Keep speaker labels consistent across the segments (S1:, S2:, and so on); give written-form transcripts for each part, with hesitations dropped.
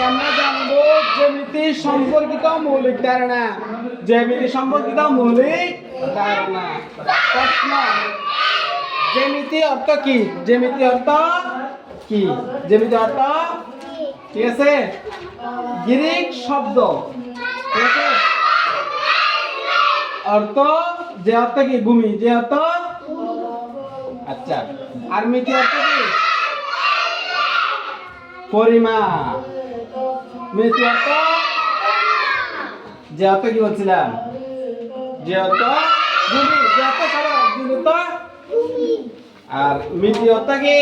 S1: আমরা জানবো জ্যামিতি সম্পর্কিত মৌলিক ধারণা। জ্যামিতি সম্পর্কিত মৌলিক ধারণা। প্রশ্ন, জ্যামিতি অর্থ কি? জ্যামিতি অর্থ কি? জ্যামিতি অর্থ ঠিক আছে, গ্রিক শব্দ। ঠিক আছে, অর্থ যে অর্থ কি? ভূমি। যে অর্থ আচ্ছা, আর মিতি অর্থ কি? পরিমাপ। মিতি অর্থ যে অর্থ কি বলছিলাম? যে অর্থ ভূমি। যে অর্থ ছাড়া অর্থ আর মিতি অর্থ কি?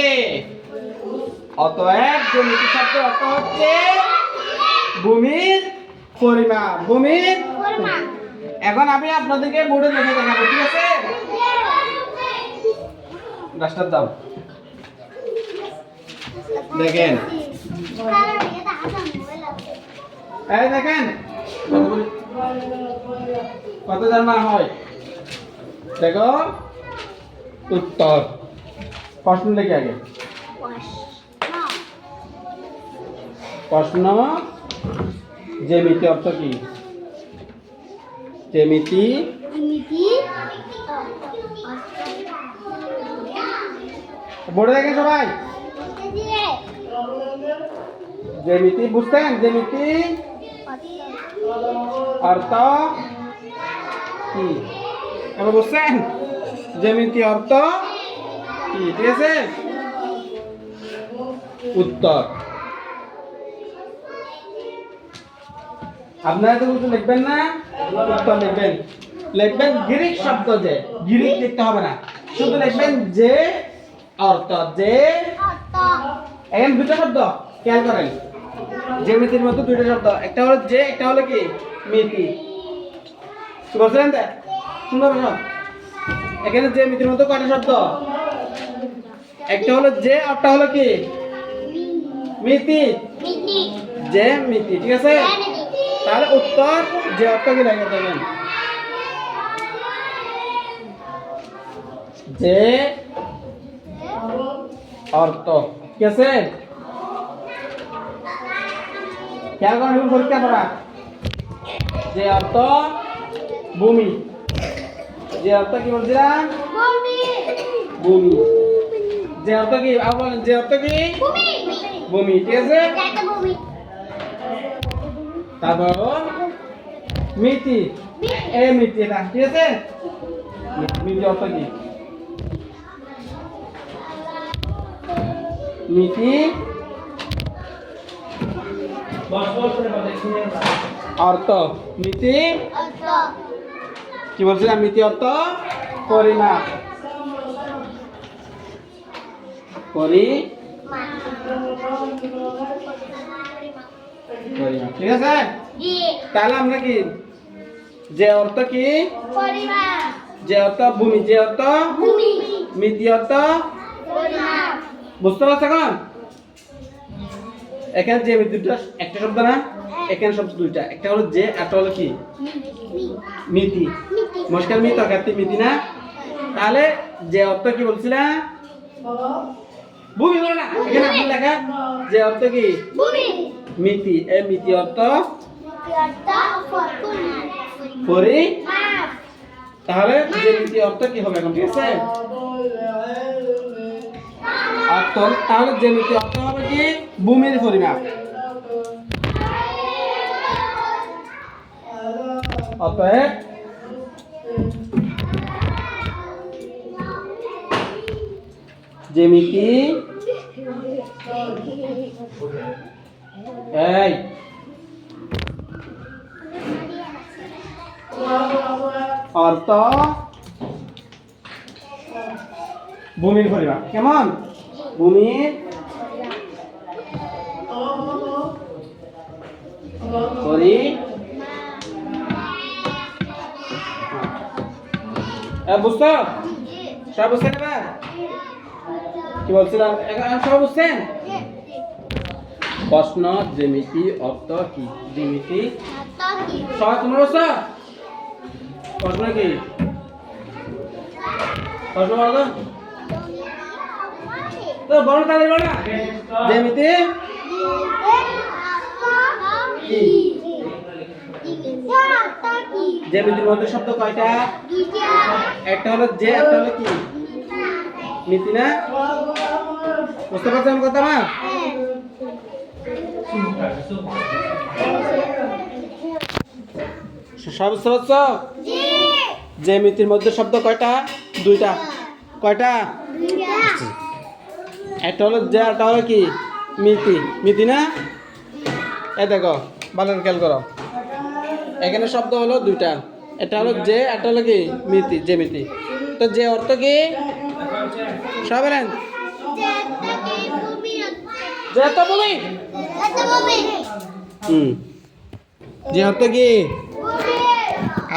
S1: অতএব জ্যামিতি শব্দ অর্থ হচ্ছে ভূমির পরিমাপ। ভূমির পরিমাপ। এখন আমি আপনাদেরকে বোর্ডে লিখে দেখাবো। ঠিক আছে, রাস্তার দাও দেখেন। এই দেখেন কত জানা হয়। দেখো উত্তর। প্রশ্ন লিখে আগে। প্রশ্ন, জ্যামিতি অর্থ কি? জ্যামিতি বোর্ডে দেখেন সবাই। জ্যামিতি বুঝতেন? জ্যামিতি অর্থ কি এবার বুঝছেন? জ্যামিতি অর্থ কি? ঠিক আছে, উত্তর। আপনারা তো উত্তর লিখবেন না, উত্তর লিখবেন। লিখবেন গ্রিক শব্দ। যে গ্রিক লিখতে হবে না, শুধু লিখবেন যে অর্থ। যে এখন দুটো শব্দ খেয়াল করেন, জ্যামিতির মধ্যে দুটো শব্দ, একটা হলো যে, একটা হলো কি? মিতি। বুঝলেন? সুন্দর শব্দ। এখানে জ্যামিতির মধ্যে কয়টা শব্দ? একটা হলো যে, একটা হলো কি? মিতি। যে মিতি। ঠিক আছে, তাহলে উত্তর যে অর্থ কি লাগে দেবেন? যে অর্থ। ঠিক আছে, খেয়াল করেন পরীক্ষা করা। যে অর্থ ভূমি। যে অর্থ কি বলছিলাম? ভূমি। যে অর্থ কি? বলেন যে অর্থ কি? ভূমি। ঠিক আছে, তারপর মিতি। এ মিতি না। ঠিক আছে, মিতি অর্থ কি? মিতি অর্থ। মিতি কি বলছিলাম? মিতি অর্থ পরিমাপ। পরিমাপ। ঠিক আছে, তাহলে আমরা কি? যে অর্থ কি? যে অর্থ ভূমি। যে অর্থ মিতি অর্থ বুঝতে পারছো? এখন এখানে যে দুটো একটা শব্দ না, এখানে শব্দ দুইটা, একটা হলো যে, একটা হলো কি? মিতি। মুশকিল মিতি তরকারি মিতি না। তাহলে যে অর্থ কি বলছিলাম? ভূমি। বলো না, এখানে আপনি লেখা যে অর্থ কি? মিতি। এই মিতি অর্থ পরিমাপ। তাহলে যে মিতি অর্থ কি হবে এখন? ঠিক আছে, অর্থ। তাহলে জ্যামিতি অর্থ হবে কি? ভূমির পরিমাপ। অতএব জ্যামিতি এই অর্থ ভূমির পরিমাপ। কেমন? ভূমির বুঝছো? সব বুঝছেন? এবার কি বলছিলাম? সব বুঝছেন? প্রশ্ন, জ্যামিতি অর্থ কি? জ্যামিতি সবাই তোমরা বুঝছো? প্রশ্ন কি? প্রশ্ন বলো তো বড় তাহলে বলো না। জ্যামিতি কি জ্যামিতির মধ্যে শব্দ কয়টা? একটা হলো যে, একটা হলো কি মিতি না? বুঝতে পারছেন আমার কথা না? সব বুঝতে পারছো? জ্যামিতির মধ্যে শব্দ কয়টা? দুইটা। কয়টা? একটা হলো যে, একটা হলো কি মিতি। মিতি না? এ দেখো ভালো খেয়াল করো, এখানে শব্দ হলো দুইটা, এটা হলো যে, একটা হলো কি মিতি, জ্যামিতি। তো যে অর্থ কি সবাই বলেন? যে অর্থ ভূমি। যে অর্থ কি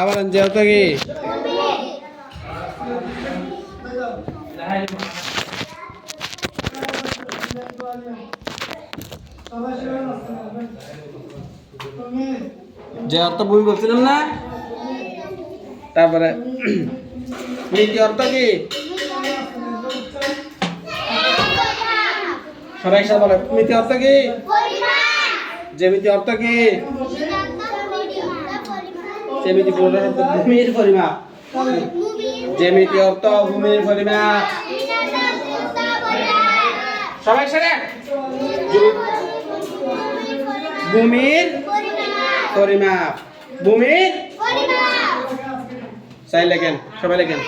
S1: আবার যে অর্থ কি? যে অর্থ ভূমি বলছিলাম না? তারপরে মিতি অর্থ কি? সবাই সব বলে মিতি অর্থ কি? জ্যামিতি অর্থ কি? জ্যামিতি পুরো শব্দ ভূমির পরিমাপ। জ্যামিতি অর্থ ভূমির পরিমাপ। সবাই সেরে ভূমির পরিমাপ। ভূমির চাই লেখেন, সবাই লেখেন।